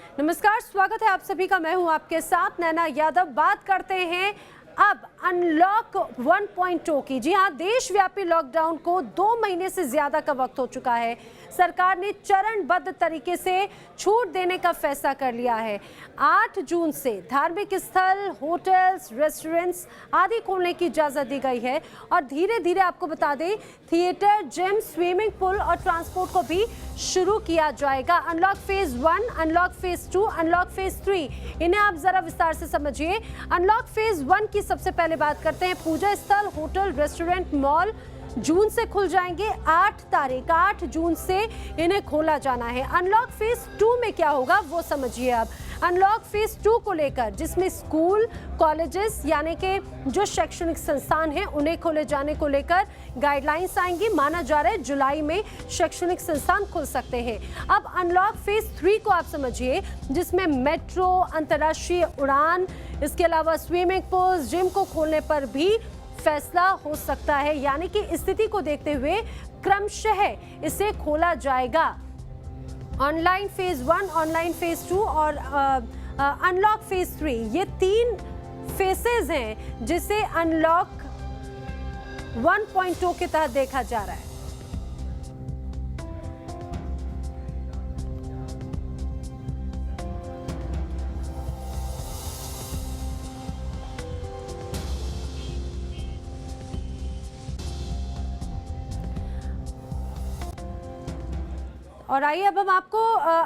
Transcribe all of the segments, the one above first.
नमस्कार, स्वागत है आप सभी का। मैं हूं आपके साथ नैना यादव। बात करते हैं अब अनलॉक 1.0 की। जी हां, देशव्यापी लॉकडाउन को 2 महीने से ज्यादा का वक्त हो चुका है। सरकार ने चरणबद्ध तरीके से छूट देने का फैसला कर लिया है। 8 जून से धार्मिक स्थल, होटल्स, रेस्टोरेंट्स आदि खोलने की इजाजत दी गई है और धीरे धीरे आपको बता दें थिएटर, जिम, स्विमिंग पूल और ट्रांसपोर्ट को भी शुरू किया जाएगा। Unlock phase 1, unlock phase 2, unlock phase 3, इन्हें आप जरा विस्तार से समझिए। अनलॉक फेज 1 की सबसे पहले बात करते हैं। पूजा स्थल, होटल, रेस्टोरेंट, मॉल जून से खुल जाएंगे। 8 जून से इन्हें खोला जाना है। अनलॉक फेज 2 में क्या होगा वो समझिए। अब अनलॉक फेज 2 को लेकर जिसमें स्कूल, कॉलेजेस यानी कि जो शैक्षणिक संस्थान हैं उन्हें खोले जाने को लेकर गाइडलाइंस आएंगी। माना जा रहा है जुलाई में शैक्षणिक संस्थान खुल सकते हैं। अब अनलॉक फेज 3 को आप समझिए, जिसमें मेट्रो, अंतर्राष्ट्रीय उड़ान, इसके अलावा स्विमिंग पूल, जिम को खोलने पर भी फैसला हो सकता है। यानी कि स्थिति को देखते हुए क्रमशः इसे खोला जाएगा। ऑनलाइन फेज 1, ऑनलाइन फेज 2 और अनलॉक फेज 3, ये 3 फेसेस हैं जिसे अनलॉक 1.0 के तहत देखा जा रहा है। और आइए अब हम आपको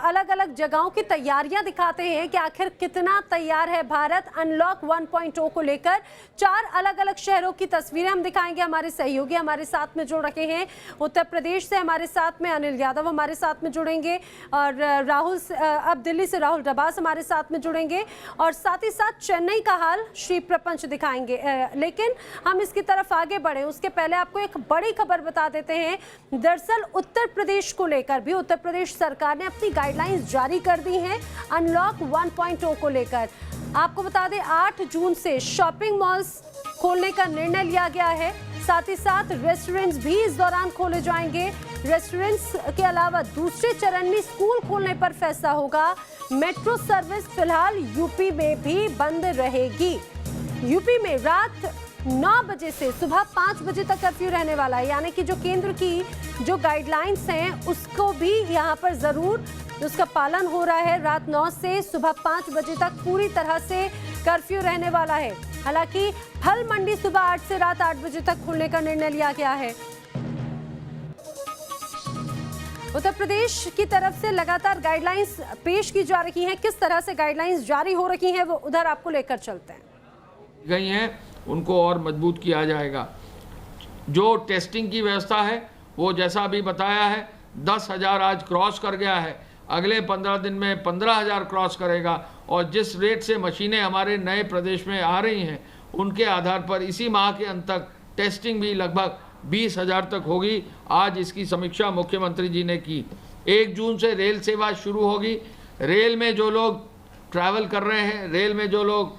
अलग अलग जगहों की तैयारियां दिखाते हैं कि आखिर कितना तैयार है भारत अनलॉक 1.0 को लेकर। 4 अलग अलग शहरों की तस्वीरें हम दिखाएंगे। हमारे सहयोगी हमारे साथ में जुड़ रखे हैं। उत्तर प्रदेश से हमारे साथ में अनिल यादव हमारे साथ में जुड़ेंगे और अब दिल्ली से राहुल रबास हमारे साथ में जुड़ेंगे और साथ ही साथ चेन्नई का हाल श्री प्रपंच दिखाएंगे। लेकिन हम इसकी तरफ आगे बढ़े उसके पहले आपको एक बड़ी खबर बता देते हैं। दरअसल उत्तर प्रदेश को लेकर भी उत्तर प्रदेश सरकार ने अपनी गाइडलाइंस जारी कर दी हैं अनलॉक 1.0 को लेकर। आपको बता दें 8 जून से शॉपिंग मॉल्स खोलने का निर्णय लिया गया है। साथ ही साथ रेस्टोरेंट्स भी इस दौरान खोले जाएंगे। रेस्टोरेंट्स के अलावा दूसरे चरण में स्कूल खोलने पर फैसला होगा। मेट्रो सर्विस फिलहाल यूपी में भी बंद रहेगी। यूपी में रात 9 बजे से सुबह 5 बजे तक कर्फ्यू रहने वाला है। यानी कि जो केंद्र की जो गाइडलाइंस हैं उसको भी यहाँ पर जरूर उसका पालन हो रहा है। रात 9 से सुबह 5 बजे तक पूरी तरह से कर्फ्यू रहने वाला है। हालांकि फल मंडी सुबह 8 से रात 8 बजे तक खुलने का निर्णय लिया गया है। उत्तर प्रदेश की तरफ से लगातार गाइडलाइंस पेश की जा रही हैं। किस तरह से गाइडलाइंस जारी हो रही हैं वो उधर आपको लेकर चलते हैं। गई हैं उनको और मजबूत किया जाएगा। जो टेस्टिंग की व्यवस्था है वो जैसा अभी बताया है 10,000 आज क्रॉस कर गया है। अगले 15 दिन में 15,000 क्रॉस करेगा और जिस रेट से मशीनें हमारे नए प्रदेश में आ रही हैं उनके आधार पर इसी माह के अंत तक टेस्टिंग भी लगभग 20,000 तक होगी। आज इसकी समीक्षा मुख्यमंत्री जी ने की। 1 जून से रेल सेवा शुरू होगी। रेल में जो लोग ट्रैवल कर रहे हैं, रेल में जो लोग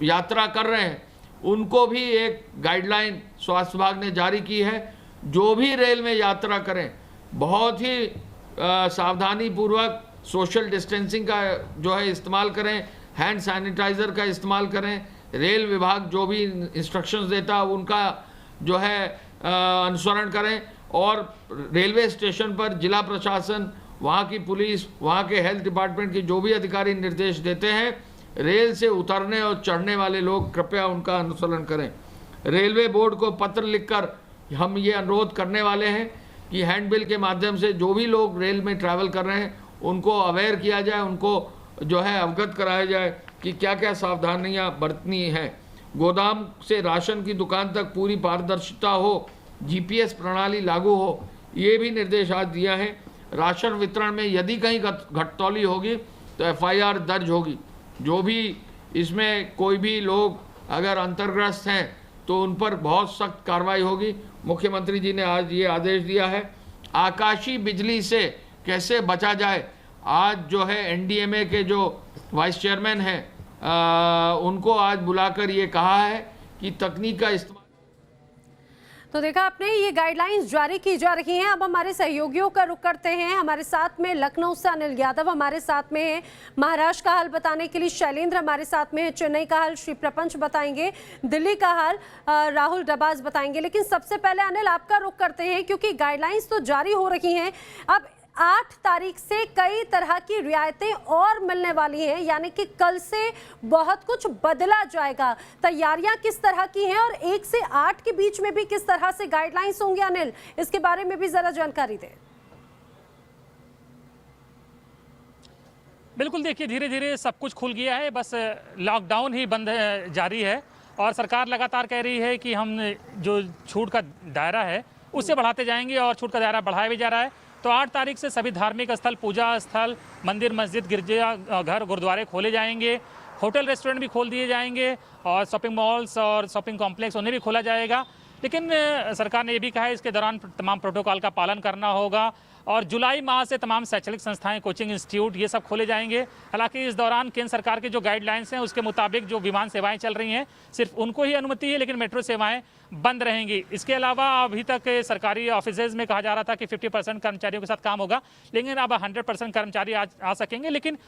यात्रा कर रहे हैं उनको भी एक गाइडलाइन स्वास्थ्य विभाग ने जारी की है। जो भी रेल में यात्रा करें बहुत ही सावधानी पूर्वक सोशल डिस्टेंसिंग का जो है इस्तेमाल करें, हैंड सैनिटाइज़र का इस्तेमाल करें। रेल विभाग जो भी इंस्ट्रक्शंस देता है उनका जो है अनुसरण करें और रेलवे स्टेशन पर जिला प्रशासन, वहाँ की पुलिस, वहाँ के हेल्थ डिपार्टमेंट के जो भी अधिकारी निर्देश देते हैं, रेल से उतरने और चढ़ने वाले लोग कृपया उनका अनुसरण करें। रेलवे बोर्ड को पत्र लिखकर हम ये अनुरोध करने वाले हैं कि हैंडबिल के माध्यम से जो भी लोग रेल में ट्रैवल कर रहे हैं उनको अवेयर किया जाए, उनको जो है अवगत कराया जाए कि क्या क्या सावधानियां बरतनी हैं। गोदाम से राशन की दुकान तक पूरी पारदर्शिता हो, GPS प्रणाली लागू हो, ये भी निर्देश आज दिया है। राशन वितरण में यदि कहीं घटतौली होगी तो FIR दर्ज होगी। जो भी इसमें कोई भी लोग अगर अंतर्ग्रस्त हैं तो उन पर बहुत सख्त कार्रवाई होगी। मुख्यमंत्री जी ने आज ये आदेश दिया है। आकाशीय बिजली से कैसे बचा जाए, आज जो है NDMA के जो वाइस चेयरमैन हैं उनको आज बुलाकर ये कहा है कि तकनीक का इस्तेमाल तो देखा आपने, ये गाइडलाइंस जारी की जा रही हैं। अब हमारे सहयोगियों का रुख करते हैं। हमारे साथ में लखनऊ से अनिल यादव हमारे साथ में है, महाराष्ट्र का हाल बताने के लिए शैलेंद्र हमारे साथ में है, चेन्नई का हाल श्री प्रपंच बताएंगे, दिल्ली का हाल राहुल डबाज बताएंगे। लेकिन सबसे पहले अनिल आपका रुख करते हैं, क्योंकि गाइडलाइंस तो जारी हो रही हैं। अब 8 तारीख से कई तरह की रियायतें और मिलने वाली हैं, यानी कि कल से बहुत कुछ बदला जाएगा। तैयारियां किस तरह की हैं और 1 से 8 के बीच में भी किस तरह से गाइडलाइंस होंगे अनिल, इसके बारे में भी जरा जानकारी दें। बिल्कुल, देखिए धीरे धीरे सब कुछ खुल गया है, बस लॉकडाउन ही बंद जारी है और सरकार लगातार कह रही है कि हम जो छूट का दायरा है उससे बढ़ाते जाएंगे और छूट का दायरा बढ़ाया भी जा रहा है। तो 8 तारीख से सभी धार्मिक स्थल, पूजा स्थल, मंदिर, मस्जिद, गिरजा घर, गुरुद्वारे खोले जाएंगे, होटल रेस्टोरेंट भी खोल दिए जाएंगे और शॉपिंग मॉल्स और शॉपिंग कॉम्प्लेक्स उन्हें भी खोला जाएगा। लेकिन सरकार ने ये भी कहा है इसके दौरान तमाम प्रोटोकॉल का पालन करना होगा और जुलाई माह से तमाम शैक्षणिक संस्थाएं, कोचिंग इंस्टीट्यूट ये सब खोले जाएंगे। हालांकि इस दौरान केंद्र सरकार के जो गाइडलाइंस हैं उसके मुताबिक जो विमान सेवाएं चल रही हैं सिर्फ उनको ही अनुमति है, लेकिन मेट्रो सेवाएं बंद रहेंगी। इसके अलावा अभी तक सरकारी ऑफिसेज में कहा जा रहा था कि 50% कर्मचारियों के साथ काम होगा, लेकिन अब 100% कर्मचारी आ सकेंगे। लेकिन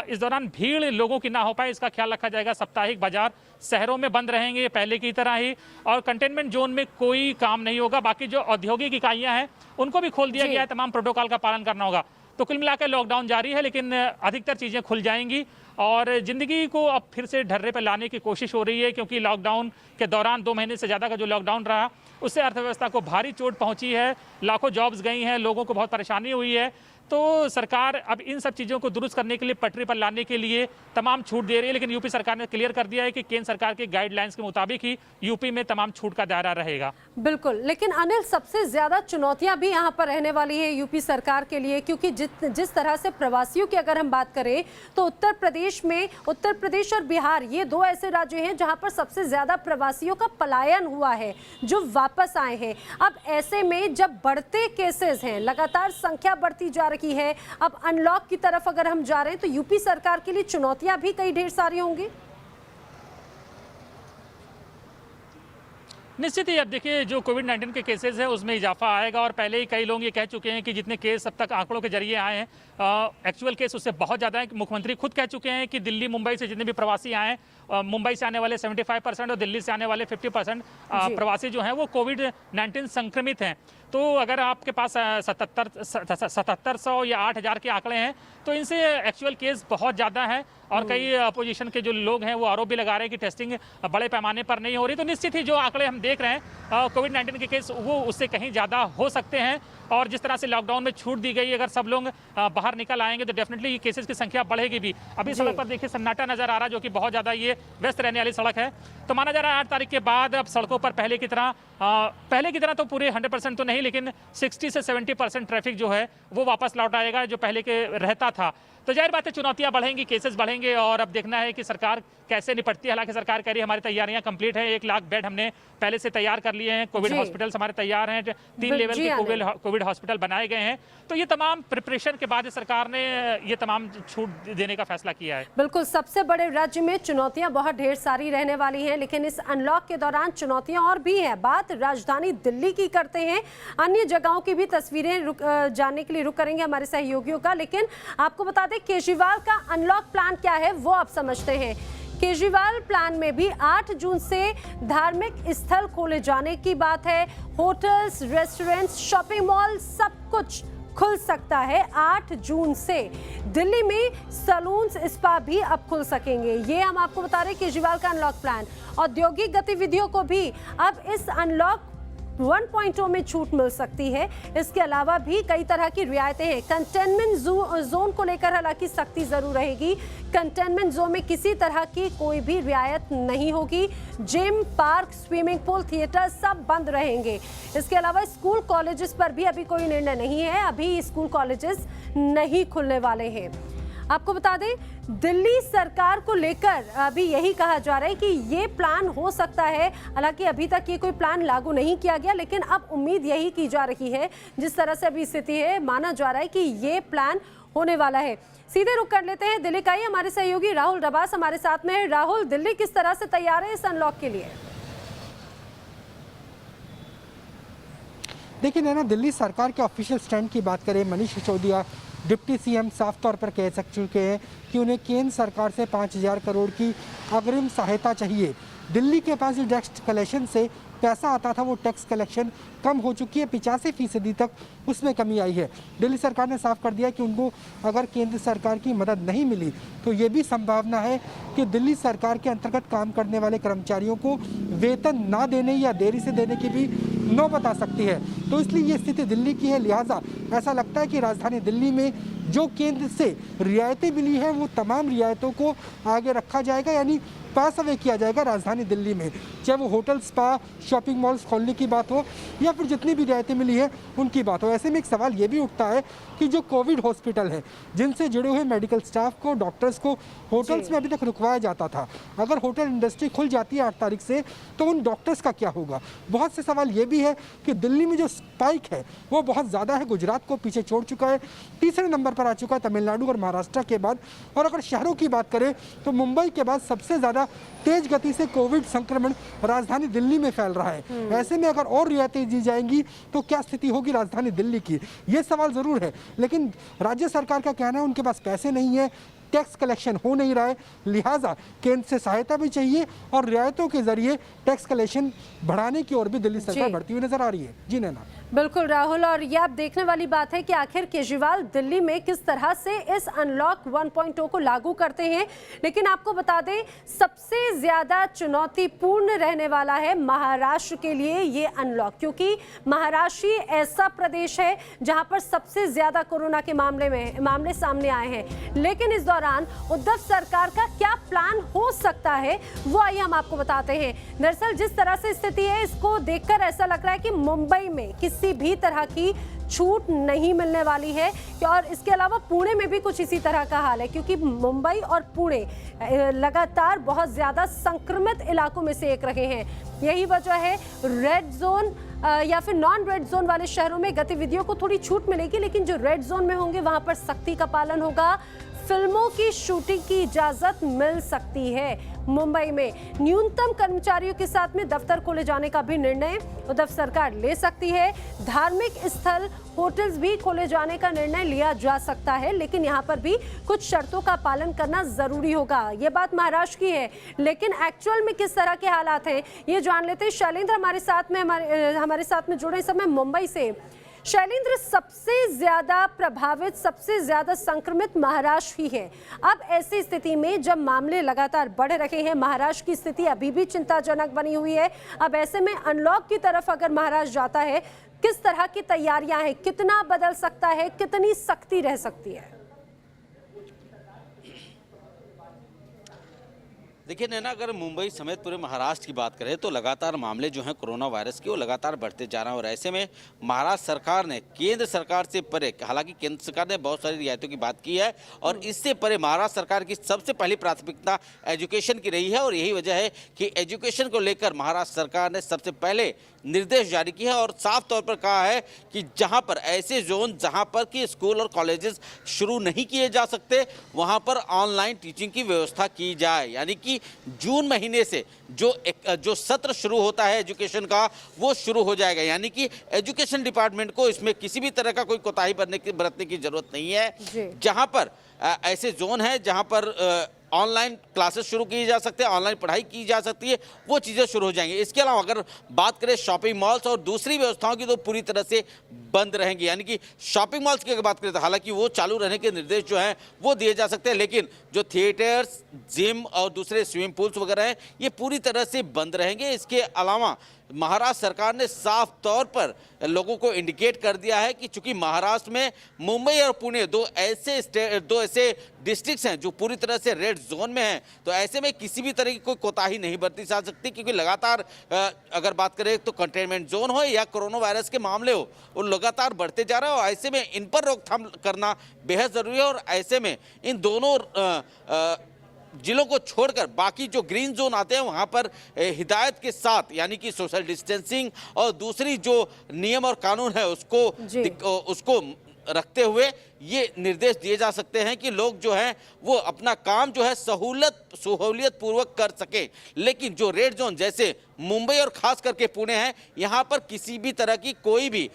इस दौरान भीड़ लोगों की ना हो पाए इसका ख्याल रखा जाएगा। साप्ताहिक बाजार शहरों में बंद रहेंगे पहले की तरह ही और कंटेनमेंट जोन में कोई काम नहीं होगा। बाकी जो औद्योगिक इकाइयां हैं उनको भी खोल दिया गया है, तमाम प्रोटोकॉल का पालन करना होगा। तो कुल मिलाकर लॉकडाउन जारी है, लेकिन अधिकतर चीज़ें खुल जाएंगी और ज़िंदगी को अब फिर से ढर्रे पर लाने की कोशिश हो रही है, क्योंकि लॉकडाउन के दौरान 2 महीने से ज़्यादा का जो लॉकडाउन रहा उससे अर्थव्यवस्था को भारी चोट पहुंची है, लाखों जॉब्स गई हैं, लोगों को बहुत परेशानी हुई है। तो सरकार अब इन सब चीज़ों को दुरुस्त करने के लिए, पटरी पर लाने के लिए तमाम छूट दे रही है। लेकिन यूपी सरकार ने क्लियर कर दिया है कि केंद्र सरकार के गाइडलाइंस के मुताबिक ही यूपी में तमाम छूट का दायरा रहेगा। बिल्कुल, लेकिन अनिल सबसे ज्यादा चुनौतियां भी यहाँ पर रहने वाली है यूपी सरकार के लिए, क्योंकि जिस तरह से प्रवासियों की अगर हम बात करें तो उत्तर प्रदेश और बिहार ये 2 ऐसे राज्य हैं जहाँ पर सबसे ज्यादा प्रवासियों का पलायन हुआ है, जो वापस आए हैं। अब ऐसे में जब बढ़ते केसेस हैं, लगातार संख्या बढ़ती जा रही है, अब अनलॉक की तरफ अगर हम जा रहे हैं तो यूपी सरकार के लिए चुनौतियां भी कई ढेर सारी होंगी। निश्चित ही अब देखिए जो कोविड-19 के केसेस है उसमें इजाफा आएगा और पहले ही कई लोग ये कह चुके हैं कि जितने केस अब तक आंकड़ों के जरिए आए हैं एक्चुअल केस उससे बहुत ज़्यादा है। मुख्यमंत्री खुद कह चुके हैं कि दिल्ली, मुंबई से जितने भी प्रवासी आए हैं, मुंबई से आने वाले 75% और दिल्ली से आने वाले 50% प्रवासी जो हैं वो कोविड-19 संक्रमित हैं। तो अगर आपके पास 7700 या 8000 के आंकड़े हैं तो इनसे एक्चुअल केस बहुत ज़्यादा है और कई अपोजिशन के जो लोग हैं वो आरोप भी लगा रहे हैं कि टेस्टिंग बड़े पैमाने पर नहीं हो रही। तो निश्चित ही जो आंकड़े हम देख रहे हैं कोविड-19 के केस वो उससे कहीं ज़्यादा हो सकते हैं और जिस तरह से लॉकडाउन में छूट दी गई, अगर सब लोग बाहर निकल आएंगे तो डेफिनेटली केसेस की संख्या बढ़ेगी भी। अभी सड़क पर देखिए सन्नाटा नजर आ रहा है, जो कि बहुत ज़्यादा ये व्यस्त रहने वाली सड़क है। तो माना जा रहा है 8 तारीख के बाद अब सड़कों पर पहले की तरह तो पूरे 100% तो नहीं, लेकिन 60 से 70% ट्रैफिक जो है वो वापस लौट आएगा जो पहले के रहता था। तो जाहिर बात है चुनौतियां बढ़ेंगी, केसेस बढ़ेंगे और अब देखना है कि सरकार कैसे निपटती है। हालांकि सरकार कह रही है हमारी तैयारियां कंप्लीट है, 1 लाख बेड हमने पहले से तैयार कर लिए हैं, कोविड हॉस्पिटल्स हमारे तैयार हैं, 3 लेवल के कोविड हॉस्पिटल बनाए गए हैं। तो ये तमाम प्रिपरेशन के बाद सरकार ने ये तमाम छूट देने का फैसला किया है। बिल्कुल, सबसे बड़े राज्य में चुनौतियां बहुत ढेर सारी रहने वाली हैं, लेकिन इस अनलॉक के दौरान चुनौतियां और भी हैं। बात राजधानी दिल्ली की करते हैं, अन्य जगहों की भी तस्वीरें जानने के लिए रुक करेंगे हमारे सहयोगियों का। लेकिन आपको बता दें केजरीवाल का अनलॉक प्लान क्या है वो आप समझते हैं। केजरीवाल प्लान में भी 8 जून से धार्मिक स्थल खोले जाने की बात है। होटल्स, रेस्टोरेंट्स, शॉपिंग मॉल सब कुछ खुल सकता है 8 जून से। दिल्ली में सलून्स, स्पा भी अब खुल सकेंगे। ये हम आपको बता रहे हैं केजरीवाल का अनलॉक प्लान। औद्योगिक गतिविधियों को भी अब इस अनलॉक 1.0 में छूट मिल सकती है। इसके अलावा भी कई तरह की रियायतें हैं। कंटेनमेंट जोन को लेकर हालांकि सख्ती जरूर रहेगी। कंटेनमेंट जोन में किसी तरह की कोई भी रियायत नहीं होगी। Gym, park, swimming pool, theatre सब बंद रहेंगे। इसके अलावा स्कूल कॉलेजेस पर भी अभी कोई निर्णय नहीं है, अभी स्कूल कॉलेजेस नहीं खुलने वाले हैं। आपको बता दें दिल्ली सरकार को लेकर अभी यही कहा जा रहा है कि ये प्लान हो सकता है। हालांकि अभी तक ये कोई प्लान लागू नहीं किया गया, लेकिन अब उम्मीद यही की जा रही है, जिस तरह से अभी स्थिति है माना जा रहा है कि ये प्लान होने वाला है। सीधे रुक कर लेते हैं दिल्ली का ही, हमारे सहयोगी राहुल डबास हमारे साथ में है। राहुल, दिल्ली किस तरह से तैयार है इस अनलॉक के लिए? देखिए नैना, दिल्ली सरकार के ऑफिशियल स्टैंड की बात करें, मनीष सिसोदिया डिप्टी सीएम साफ तौर पर कह चुके हैं कि उन्हें केंद्र सरकार से 5,000 करोड़ की अग्रिम सहायता चाहिए। दिल्ली के पास जो टैक्स कलेक्शन से पैसा आता था वो टैक्स कलेक्शन कम हो चुकी है, 85% तक उसमें कमी आई है। दिल्ली सरकार ने साफ कर दिया कि उनको अगर केंद्र सरकार की मदद नहीं मिली तो ये भी संभावना है कि दिल्ली सरकार के अंतर्गत काम करने वाले कर्मचारियों को वेतन ना देने या देरी से देने की भी नौबत आ सकती है। तो इसलिए ये स्थिति दिल्ली की है, लिहाजा ऐसा लगता है कि राजधानी दिल्ली में जो केंद्र से रियायतें मिली है वो तमाम रियायतों को आगे रखा जाएगा, यानी पास अवे किया जाएगा राजधानी दिल्ली में, चाहे वो होटल, स्पा, शॉपिंग मॉल्स खोलने की बात हो या फिर जितनी भी रियायतें मिली है उनकी बात हो। ऐसे में एक सवाल ये भी उठता है कि जो कोविड हॉस्पिटल है, जिनसे जुड़े हुए मेडिकल स्टाफ को, डॉक्टर्स को होटल्स में अभी तक रुकवाया जाता था, अगर होटल इंडस्ट्री खुल जाती है 8 तारीख से तो उन डॉक्टर्स का क्या होगा। बहुत से सवाल ये भी है कि दिल्ली में जो स्पाइक है वो बहुत ज़्यादा है, गुजरात को पीछे छोड़ चुका है, तीसरे नंबर पर आ चुका है तमिलनाडु और महाराष्ट्र के बाद। और अगर शहरों की बात करें तो मुंबई के बाद सबसे ज़्यादा तेज गति से कोविड संक्रमण राजधानी दिल्ली में फैल रहा है। ऐसे में अगर और रियायतें दी जाएंगी तो क्या स्थिति होगी राजधानी दिल्ली की, ये सवाल जरूर है। लेकिन राज्य सरकार का कहना है उनके पास पैसे नहीं है, टैक्स कलेक्शन हो नहीं रहा है, लिहाजा केंद्र से सहायता भी चाहिए और रियायतों के जरिए टैक्स कलेक्शन बढ़ाने की ओर भी दिल्ली सरकार बढ़ती हुई नजर आ रही है। जी नैना। बिल्कुल राहुल, और ये आप देखने वाली बात है कि आखिर केजरीवाल दिल्ली में किस तरह से इस अनलॉक 1.0 को लागू करते हैं। लेकिन आपको बता दें, सबसे ज्यादा चुनौतीपूर्ण रहने वाला है महाराष्ट्र के लिए ये अनलॉक, क्योंकि महाराष्ट्र ही ऐसा प्रदेश है जहां पर सबसे ज्यादा कोरोना के मामले सामने आए हैं। लेकिन इस दौरान उद्धव सरकार का क्या प्लान हो सकता है वो आइए हम आपको बताते हैं। दरअसल जिस तरह से स्थिति है, इसको देखकर ऐसा लग रहा है कि मुंबई में किसी भी तरह की छूट नहीं मिलने वाली है। और इसके अलावा पुणे में भी कुछ इसी तरह का हाल है, क्योंकि मुंबई और पुणे लगातार बहुत ज्यादा संक्रमित इलाकों में से एक रहे हैं। यही वजह है रेड जोन या फिर नॉन रेड जोन वाले शहरों में गतिविधियों को थोड़ी छूट मिलेगी, लेकिन जो रेड जोन में होंगे वहां पर सख्ती का पालन होगा। फिल्मों की शूटिंग की इजाजत मिल सकती है। मुंबई में न्यूनतम कर्मचारियों के साथ में दफ्तर खोले जाने का भी निर्णय उद्धव सरकार ले सकती है। धार्मिक स्थल, होटल्स भी खोले जाने का निर्णय लिया जा सकता है, लेकिन यहाँ पर भी कुछ शर्तों का पालन करना जरूरी होगा। ये बात महाराष्ट्र की है, लेकिन एक्चुअल में किस तरह के हालात हैं ये जान लेते हैं। शैलेंद्र हमारे साथ में जुड़े समय मुंबई से। शैलेंद्र, सबसे ज्यादा प्रभावित, सबसे ज्यादा संक्रमित महाराष्ट्र ही है। अब ऐसी स्थिति में जब मामले लगातार बढ़ रहे हैं, महाराष्ट्र की स्थिति अभी भी चिंताजनक बनी हुई है। अब ऐसे में अनलॉक की तरफ अगर महाराष्ट्र जाता है, किस तरह की तैयारियां हैं, कितना बदल सकता है, कितनी सख्ती रह सकती है? देखिए नैना, अगर मुंबई समेत पूरे महाराष्ट्र की बात करें तो लगातार मामले जो हैं कोरोना वायरस के वो लगातार बढ़ते जा रहे हैं। और ऐसे में महाराष्ट्र सरकार ने केंद्र सरकार से परे, हालांकि केंद्र सरकार ने बहुत सारी रियायतों की बात की है और इससे परे महाराष्ट्र सरकार की सबसे पहली प्राथमिकता एजुकेशन की रही है। और यही वजह है कि एजुकेशन को लेकर महाराष्ट्र सरकार ने सबसे पहले निर्देश जारी किए हैं और साफ तौर पर कहा है कि जहां पर ऐसे जोन जहां पर कि स्कूल और कॉलेजेस शुरू नहीं किए जा सकते, वहां पर ऑनलाइन टीचिंग की व्यवस्था की जाए। यानी कि जून महीने से जो सत्र शुरू होता है एजुकेशन का, वो शुरू हो जाएगा। यानी कि एजुकेशन डिपार्टमेंट को इसमें किसी भी तरह का कोई कोताही बरतने की जरूरत नहीं है। जहां पर ऐसे जोन है जहां पर ऑनलाइन क्लासेस शुरू की जा सकते हैं, ऑनलाइन पढ़ाई की जा सकती है, वो चीज़ें शुरू हो जाएंगी। इसके अलावा अगर बात करें शॉपिंग मॉल्स और दूसरी व्यवस्थाओं की, तो पूरी तरह से बंद रहेंगी। यानी कि शॉपिंग मॉल्स की अगर बात करें तो हालांकि वो चालू रहने के निर्देश जो हैं वो दिए जा सकते हैं, लेकिन जो थिएटर्स, जिम और दूसरे स्विमिंग पूल्स वगैरह हैं ये पूरी तरह से बंद रहेंगे। इसके अलावा महाराष्ट्र सरकार ने साफ तौर पर लोगों को इंडिकेट कर दिया है कि चूंकि महाराष्ट्र में मुंबई और पुणे दो ऐसे डिस्ट्रिक्ट्स हैं जो पूरी तरह से रेड जोन में हैं, तो ऐसे में किसी भी तरह की कोई कोताही नहीं बरती जा सकती, क्योंकि लगातार अगर बात करें तो कंटेनमेंट जोन हो या कोरोना वायरस के मामले हो, वो लगातार बढ़ते जा रहे हैं और ऐसे में इन पर रोकथाम करना बेहद जरूरी है। और ऐसे में इन दोनों जिलों को छोड़कर बाकी जो ग्रीन जोन आते हैं वहां पर हिदायत के साथ, यानी कि सोशल डिस्टेंसिंग और दूसरी जो नियम और कानून है उसको रखते हुए ये निर्देश दिए जा सकते हैं कि लोग जो हैं वो अपना काम जो है सहूलियत पूर्वक कर सकें। लेकिन जो रेड जोन जैसे मुंबई और खास करके पुणे है, यहाँ पर किसी भी तरह की कोई भी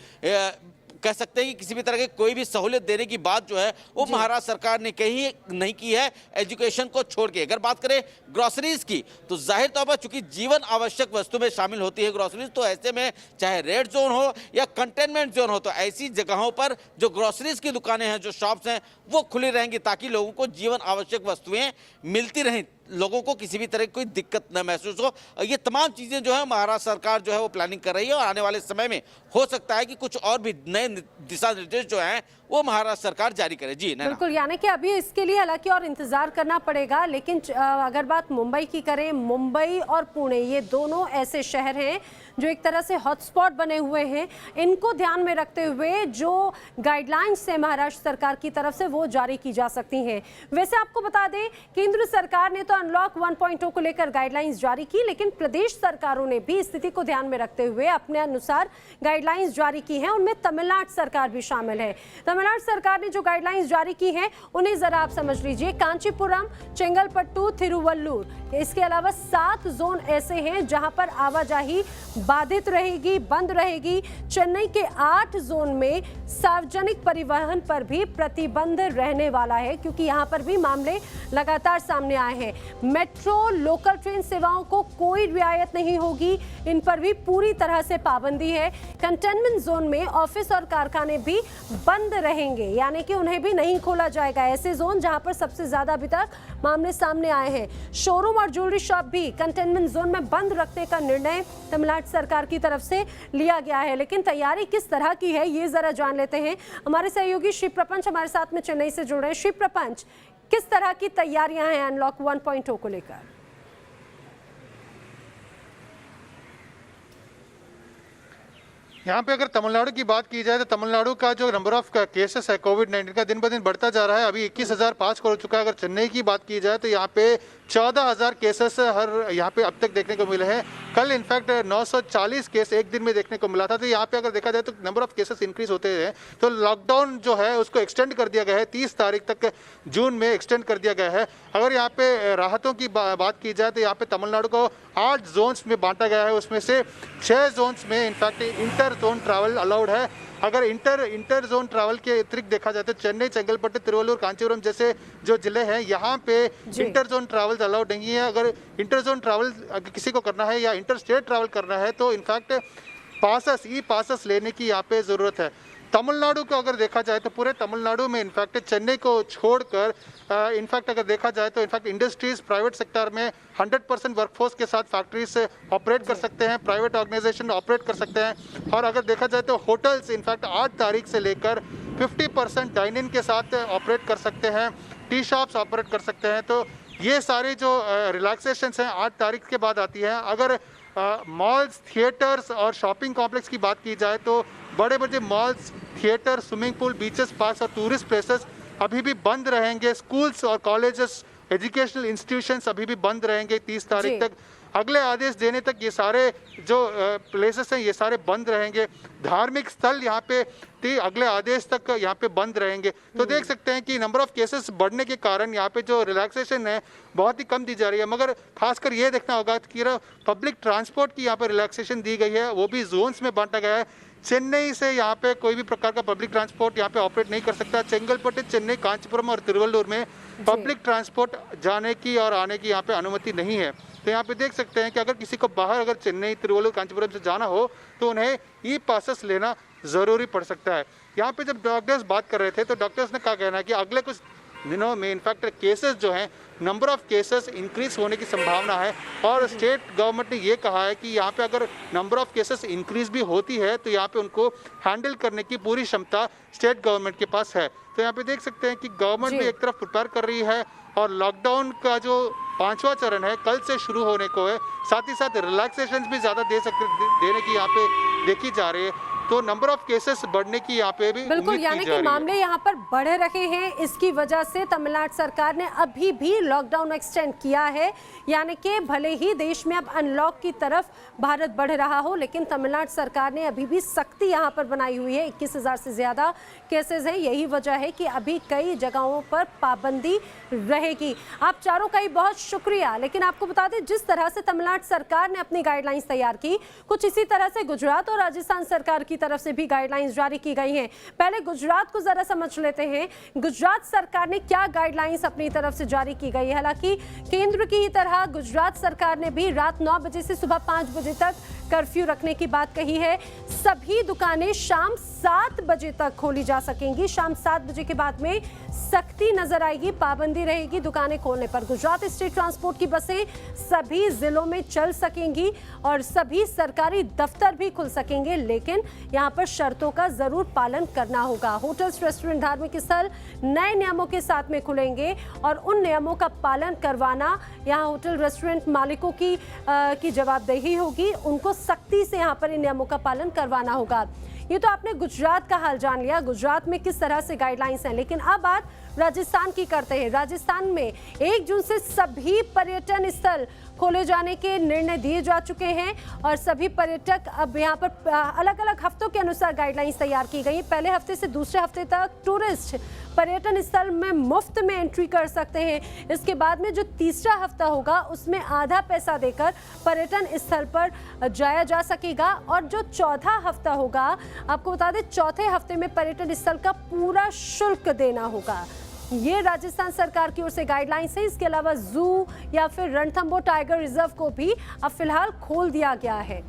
कह सकते हैं कि किसी भी तरह की कोई भी सहूलियत देने की बात जो है वो महाराष्ट्र सरकार ने कहीं नहीं की है, एजुकेशन को छोड़ के। अगर बात करें ग्रोसरीज की तो जाहिर तौर पर चूंकि जीवन आवश्यक वस्तु में शामिल होती है ग्रोसरीज, तो ऐसे में चाहे रेड जोन हो या कंटेनमेंट जोन हो, तो ऐसी जगहों पर जो ग्रोसरीज की दुकानें हैं, जो शॉप्स हैं, वो खुली रहेंगी ताकि लोगों को जीवन आवश्यक वस्तुएं मिलती रहें, लोगों को किसी भी तरह की कोई दिक्कत न महसूस हो। ये तमाम चीजें जो है महाराष्ट्र सरकार जो है वो प्लानिंग कर रही है और आने वाले समय में हो सकता है कि कुछ और भी नए दिशा निर्देश जो हैं वो महाराष्ट्र सरकार जारी करे। जी बिल्कुल, यानी कि अभी इसके लिए हालांकि और इंतजार करना पड़ेगा। लेकिन अगर बात मुंबई की करें, मुंबई और पुणे ये दोनों ऐसे शहर हैं जो एक तरह से हॉटस्पॉट बने हुए हैं। इनको ध्यान में रखते हुए जो गाइडलाइंस है महाराष्ट्र सरकार की तरफ से वो जारी की जा सकती हैं। वैसे आपको बता दें, केंद्र सरकार ने तो अनलॉक 1.0 को लेकर गाइडलाइंस जारी की, लेकिन प्रदेश सरकारों ने भी स्थिति को ध्यान में रखते हुए अपने अनुसार गाइडलाइंस जारी की हैं। उनमें तमिलनाडु सरकार भी शामिल है। तमिलनाडु सरकार ने जो गाइडलाइंस जारी की हैं उन्हें जरा आप समझ लीजिए। कांचीपुरम, चेंगलपट्टू, थिरुवल्लूर, इसके अलावा 7 जोन ऐसे हैं जहां पर आवाजाही बाधित रहेगी, बंद रहेगी। चेन्नई के 8 जोन में सार्वजनिक परिवहन पर भी प्रतिबंध रहने वाला है, क्योंकि यहां पर भी मामले लगातार सामने आए हैं। मेट्रो, लोकल ट्रेन सेवाओं को कोई रियायत नहीं होगी, इन पर भी पूरी तरह से पाबंदी है। कंटेनमेंट जोन में ऑफिस और कारखाने भी बंद रहेंगे, यानी कि उन्हें भी नहीं खोला जाएगा। ऐसे जोन जहां पर सबसे ज्यादा अभी तक मामले सामने आए हैं। शोरूम और ज्वेलरी शॉप भी कंटेनमेंट जोन में बंद रखने का निर्णय तमिलनाडु सरकार की तरफ से लिया गया है। लेकिन तैयारी किस तरह की है ये जरा जान लेते हैं। हमारे सहयोगी श्री प्रपंच हमारे साथ में चेन्नई से जुड़ रहे हैं। श्री प्रपंच, किस तरह की तैयारियां हैं अनलॉक 1.0 को लेकर? यहाँ पे अगर तमिलनाडु की बात की जाए तो तमिलनाडु का जो नंबर ऑफ केसेस है कोविड-19 का दिन ब दिन बढ़ता जा रहा है। अभी 21,005 हो चुका है। अगर चेन्नई की बात की जाए तो यहाँ पे 14,000 केसेस यहाँ पे अब तक देखने को मिले हैं। कल इनफैक्ट 940 केस एक दिन में देखने को मिला था। तो यहाँ पे अगर देखा जाए तो नंबर ऑफ केसेस इंक्रीज होते हैं। तो लॉकडाउन जो है उसको एक्सटेंड कर दिया गया है, 30 तारीख तक जून में एक्सटेंड कर दिया गया है। अगर यहाँ पे राहतों की बात की जाए तो यहाँ पे तमिलनाडु को 8 जोन्स में बांटा गया है। उसमें से 6 जोन्स में in fact inter zone travel allowed है। अगर इंटर जोन ट्रैवल के अतिरिक्त देखा जाए तो चेन्नई, चेंगलपट्टू, तिरुवल्लूर, कांचीपुरम जैसे जो जिले हैं यहाँ पे इंटर जोन ट्रैवल अलाउड नहीं है। अगर इंटर जोन ट्रैवल अगर किसी को करना है या इंटर स्टेट ट्रैवल करना है तो इनफैक्ट ई पासेस लेने की यहाँ पे ज़रूरत है। तमिलनाडु को अगर देखा जाए तो पूरे तमिलनाडु में इनफैक्ट चेन्नई को छोड़कर इनफैक्ट अगर देखा जाए तो इनफैक्ट इंडस्ट्रीज प्राइवेट सेक्टर में 100% वर्कफोर्स के साथ फैक्ट्रीज ऑपरेट कर सकते हैं, प्राइवेट ऑर्गेनाइजेशन ऑपरेट कर सकते हैं। और अगर देखा जाए तो होटल्स इनफैक्ट 8 तारीख से लेकर 50% डाइन इन के साथ ऑपरेट कर सकते हैं, टी शॉप्स ऑपरेट कर सकते हैं। तो ये सारे जो रिलैक्सेशन हैं 8 तारीख के बाद आती है। अगर मॉल्स, थिएटर्स और शॉपिंग कॉम्प्लेक्स की बात की जाए तो बड़े बड़े malls, theatre, swimming pool, beaches, parks और टूरिस्ट प्लेसेस अभी भी बंद रहेंगे। स्कूल्स और कॉलेजेस, एजुकेशनल इंस्टीट्यूशंस अभी भी बंद रहेंगे 30 तारीख तक। अगले आदेश देने तक ये सारे जो प्लेसेस हैं ये सारे बंद रहेंगे। धार्मिक स्थल यहाँ पे अगले आदेश तक यहाँ पे बंद रहेंगे। तो देख सकते हैं कि नंबर ऑफ केसेस बढ़ने के कारण यहाँ पे जो रिलैक्सेशन है बहुत ही कम दी जा रही है। मगर खासकर ये देखना होगा कि पब्लिक ट्रांसपोर्ट की यहाँ पे रिलैक्सेशन दी गई है, वो भी जोन्स में बांटा गया है। चेन्नई से यहाँ पे कोई भी प्रकार का पब्लिक ट्रांसपोर्ट यहाँ पे ऑपरेट नहीं कर सकता। चेंगलपट्टू, चेन्नई, कांचीपुरम और तिरुवल्लूर में पब्लिक ट्रांसपोर्ट जाने की और आने की यहाँ पे अनुमति नहीं है। तो यहाँ पे देख सकते हैं कि अगर किसी को बाहर अगर चेन्नई, तिरुवल्लूर, कांचीपुरम से जाना हो तो उन्हें ई पासेस लेना ज़रूरी पड़ सकता है। यहाँ पे जब डॉक्टर्स बात कर रहे थे तो डॉक्टर्स ने क्या कहना है कि अगले कुछ दिनों में इनफैक्ट केसेस जो हैं, नंबर ऑफ केसेस इंक्रीज होने की संभावना है। और स्टेट गवर्नमेंट ने ये कहा है कि यहाँ पे अगर नंबर ऑफ केसेस इंक्रीज भी होती है तो यहाँ पे उनको हैंडल करने की पूरी क्षमता स्टेट गवर्नमेंट के पास है। तो यहाँ पे देख सकते हैं कि गवर्नमेंट भी एक तरफ प्रिपेयर कर रही है और लॉकडाउन का जो 5वां चरण है कल से शुरू होने को है। साथ ही साथ रिलैक्सेशन भी ज़्यादा देने की यहाँ पे देखी जा रही है। तो नंबर ऑफ केसेस बढ़ने की यहाँ पे भी बिल्कुल, उम्मीद यानी की कि जा रही है। मामले यहाँ पर बढ़ रहे हैं। इसकी वजह से तमिलनाडु सरकार ने अभी भी लॉकडाउन एक्सटेंड किया है, यानी कि भले ही देश में अब अनलॉक की तरफ भारत बढ़ रहा हो, लेकिन तमिलनाडु सरकार ने अभी भी सख्ती यहाँ पर बनाई हुई है। 21,000 से ज्यादा केसेस हैं, यही वजह है कि अभी कई जगहों पर पाबंदी रहेगी। आप चारों का ही बहुत शुक्रिया। लेकिन आपको बता दें, जिस तरह से तमिलनाडु सरकार ने अपनी गाइडलाइंस तैयार की, कुछ इसी तरह से गुजरात और राजस्थान सरकार की तरफ से भी गाइडलाइंस जारी की गई हैं। पहले गुजरात को जरा समझ लेते हैं, गुजरात सरकार ने क्या गाइडलाइंस अपनी तरफ से जारी की गई है। हालांकि केंद्र की ही तरह गुजरात सरकार ने भी रात 9 बजे से सुबह 5 बजे तक कर्फ्यू रखने की बात कही है। सभी दुकानें शाम 7 बजे तक खोली जा सकेंगी। शाम 7 बजे के बाद में सख्ती नजर आएगी, पाबंदी रहेगी दुकानें खोलने पर। गुजरात स्टेट ट्रांसपोर्ट की बसें सभी जिलों में चल सकेंगी और सभी सरकारी दफ्तर भी खुल सकेंगे, लेकिन यहाँ पर शर्तों का जरूर पालन करना होगा। होटल्स, रेस्टोरेंट, धार्मिक स्थल नए नियमों के साथ में खुलेंगे और उन नियमों का पालन करवाना यहाँ होटल रेस्टोरेंट मालिकों की जवाबदेही होगी। उनको सख्ती से यहाँ पर इन नियमों का पालन करवाना होगा। ये तो आपने गुजरात का हाल जान लिया, गुजरात में किस तरह से गाइडलाइंस हैं। लेकिन अब बात राजस्थान की करते हैं। राजस्थान में 1 जून से सभी पर्यटन स्थल खोले जाने के निर्णय दिए जा चुके हैं और सभी पर्यटक अब यहाँ पर अलग अलग हफ्तों के अनुसार गाइडलाइंस तैयार की गई। पहले हफ्ते से दूसरे हफ्ते तक टूरिस्ट पर्यटन स्थल में मुफ्त में एंट्री कर सकते हैं। इसके बाद में जो तीसरा हफ्ता होगा उसमें आधा पैसा देकर पर्यटन स्थल पर जाया जा सकेगा और जो चौथा हफ्ता होगा, आपको बता दें, चौथे हफ्ते में पर्यटन स्थल का पूरा शुल्क देना होगा। ये राजस्थान सरकार की ओर से गाइडलाइंस है। इसके अलावा जू या फिर रणथंबोर टाइगर रिजर्व को भी अब फिलहाल खोल दिया गया है।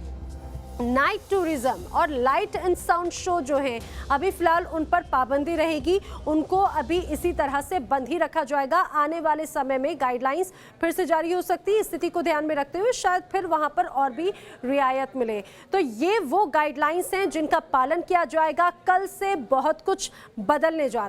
नाइट टूरिज्म और लाइट एंड साउंड शो जो हैं, अभी फिलहाल उन पर पाबंदी रहेगी। उनको अभी इसी तरह से बंद ही रखा जाएगा। आने वाले समय में गाइडलाइंस फिर से जारी हो सकती है। स्थिति को ध्यान में रखते हुए शायद फिर वहां पर और भी रियायत मिले। तो ये वो गाइडलाइंस हैं जिनका पालन किया जाएगा। कल से बहुत कुछ बदलने जा रहा है।